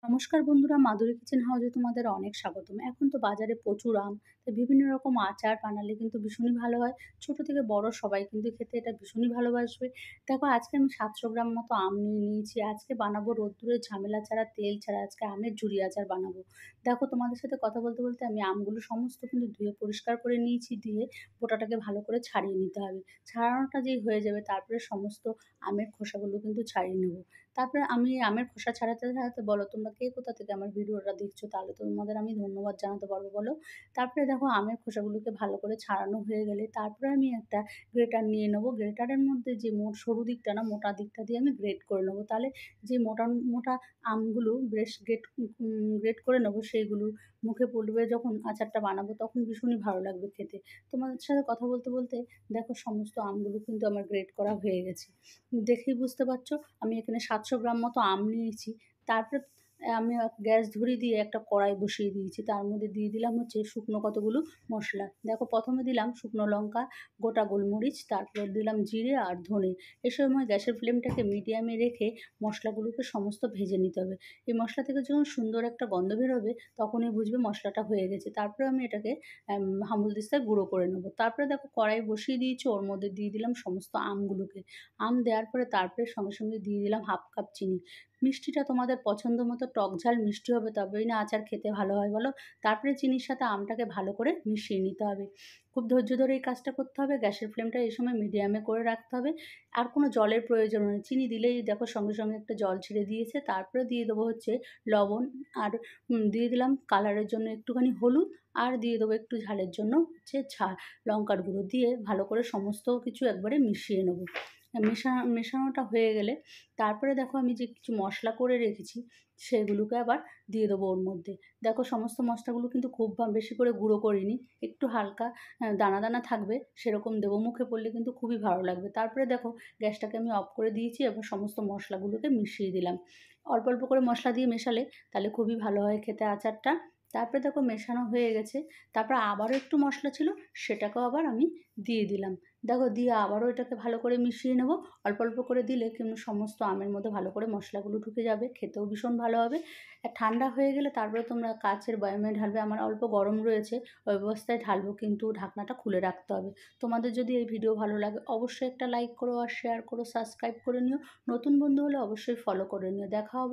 নমস্কার বন্ধুরা, মাধুরী কিচেন হাউসে তোমাদের অনেক স্বাগতম। এখন তো বাজারে প্রচুর আম, তো বিভিন্ন রকম আচার বানালে কিন্তু ভীষণই ভালো হয়। ছোট থেকে বড় সবাই কিন্তু খেতে এটা ভীষণই ভালোবাসবে। দেখো, আজকে আমি 700 গ্রাম মতো আম নিয়ে নিয়েছি। আজকে বানাবো রোদ্দুরের ঝামেলা ছাড়া, তেল ছাড়া আজকে আমের ঝুরি আচার বানাবো। দেখো, তোমাদের সাথে কথা বলতে বলতে আমি আমগুলো সমস্ত কিন্তু ধুয়ে পরিষ্কার করে নিয়েছি। দিয়ে বোটাটাকে ভালো করে ছাড়িয়ে নিতে হবে। ছাড়ানোটা যেই হয়ে যাবে তারপরে সমস্ত আমের খোসাগুলো কিন্তু ছাড়িয়ে নেব। তারপরে আমি আমের খোসা ছাড়াতে, ছাড়াতে বলো তোমরা কে কোথা থেকে আমার ভিডিওটা দেখছো? তাহলে তো তোমাদের আমি ধন্যবাদ জানাতে পারবো বলো। তারপরে দেখো, আমের খোসাগুলোকে ভালো করে ছাড়ানো হয়ে গেলে তারপরে আমি একটা গ্রেটার নিয়ে নেবো। গ্রেটারের মধ্যে যে সরু দিকটা না, মোটা দিকটা দিয়ে আমি গ্রেট করে নেবো। তাহলে যে মোটা, মোটা আমগুলো বেশ গ্রেট করে নেবো, সেইগুলো মুখে পড়বে যখন আচারটা বানাবো তখন ভীষণই ভালো লাগবে খেতে। তোমাদের সাথে কথা বলতে, বলতে দেখো সমস্ত আমগুলো কিন্তু আমার গ্রেট করা হয়ে গেছে। দেখেই বুঝতে পারছো আমি এখানে 700 গ্রাম মতো আম নিয়েছি। তারপরে আমি গ্যাস ধরিয়ে দিয়ে একটা কড়াই বসিয়ে দিয়েছি। তার মধ্যে দিয়ে দিলাম হচ্ছে শুকনো কতগুলো মশলা। দেখো, প্রথমে দিলাম শুকনো লঙ্কা, গোটা গোলমরিচ, তারপর দিলাম জিরে আর ধনে। এ সময় গ্যাসের ফ্লেমটাকে মিডিয়ামে রেখে মশলাগুলোকে সমস্ত ভেজে নিতে হবে। এই মশলা থেকে যখন সুন্দর একটা গন্ধ বেরোবে তখনই বুঝবে মশলাটা হয়ে গেছে। তারপরে আমি এটাকে হামানদিস্তায় গুঁড়ো করে নেবো। তারপরে দেখো, কড়াই বসিয়ে দিয়েছি, ওর মধ্যে দিয়ে দিলাম সমস্ত আমগুলোকে। আম দেওয়ার পরে তারপরে সঙ্গে সঙ্গে দিয়ে দিলাম হাফ কাপ চিনি। মিষ্টিটা তোমাদের পছন্দ মতো টক ঝাল মিষ্টি হবে, তবেই না আচার খেতে ভালো হয় বলো। তারপরে চিনির সাথে আমটাকে ভালো করে মিশিয়ে নিতে হবে। খুব ধৈর্য ধরে এই কাজটা করতে হবে। গ্যাসের ফ্লেমটা এই সময় মিডিয়ামে করে রাখতে হবে। আর কোনো জলের প্রয়োজন নেই। চিনি দিলেই দেখো সঙ্গে সঙ্গে একটা জল ছেড়ে দিয়েছে। তারপরে দিয়ে দেবো হচ্ছে লবণ, আর দিয়ে দিলাম কালারের জন্য একটুখানি হলুদ, আর দিয়ে দেবো একটু ঝালের জন্য হচ্ছে লঙ্কার গুঁড়ো। দিয়ে ভালো করে সমস্ত কিছু একবারে মিশিয়ে নেবো। মেশানোটা হয়ে গেলে তারপরে দেখো আমি যে কিছু মশলা করে রেখেছি সেগুলোকে আবার দিয়ে দেবো ওর মধ্যে। দেখো, সমস্ত মশলাগুলো কিন্তু খুব বেশি করে গুঁড়ো করিনি, একটু হালকা দানা দানা থাকবে সেরকম দেবো। মুখে পড়লে কিন্তু খুবই ভালো লাগবে। তারপরে দেখো, গ্যাসটাকে আমি অফ করে দিয়েছি এবং সমস্ত মশলাগুলোকে মিশিয়ে দিলাম। অল্প অল্প করে মশলা দিয়ে মেশালে তাহলে খুবই ভালো হয় খেতে আচারটা। তারপরে দেখো মেশানো হয়ে গেছে। তারপর আবারও একটু মশলা ছিল, সেটাকেও আবার আমি দিয়ে দিলাম। দেখো, দিয়ে আবারও এটাকে ভালো করে মিশিয়ে নেব। অল্প অল্প করে দিলে কিন্তু সমস্ত আমের মধ্যে ভালো করে মশলাগুলো ঢুকে যাবে, খেতেও ভীষণ ভালো হবে। আর ঠান্ডা হয়ে গেলে তারপরে তোমরা কাচের বয়ামে ঢালবে। আমার অল্প গরম রয়েছে, ওই অবস্থায় ঢালবো, কিন্তু ঢাকনাটা খুলে রাখতে হবে। তোমাদের যদি এই ভিডিও ভালো লাগে অবশ্যই একটা লাইক করো, আর শেয়ার করো, সাবস্ক্রাইব করে নিও। নতুন বন্ধু হলে অবশ্যই ফলো করে নিও। দেখা হবে।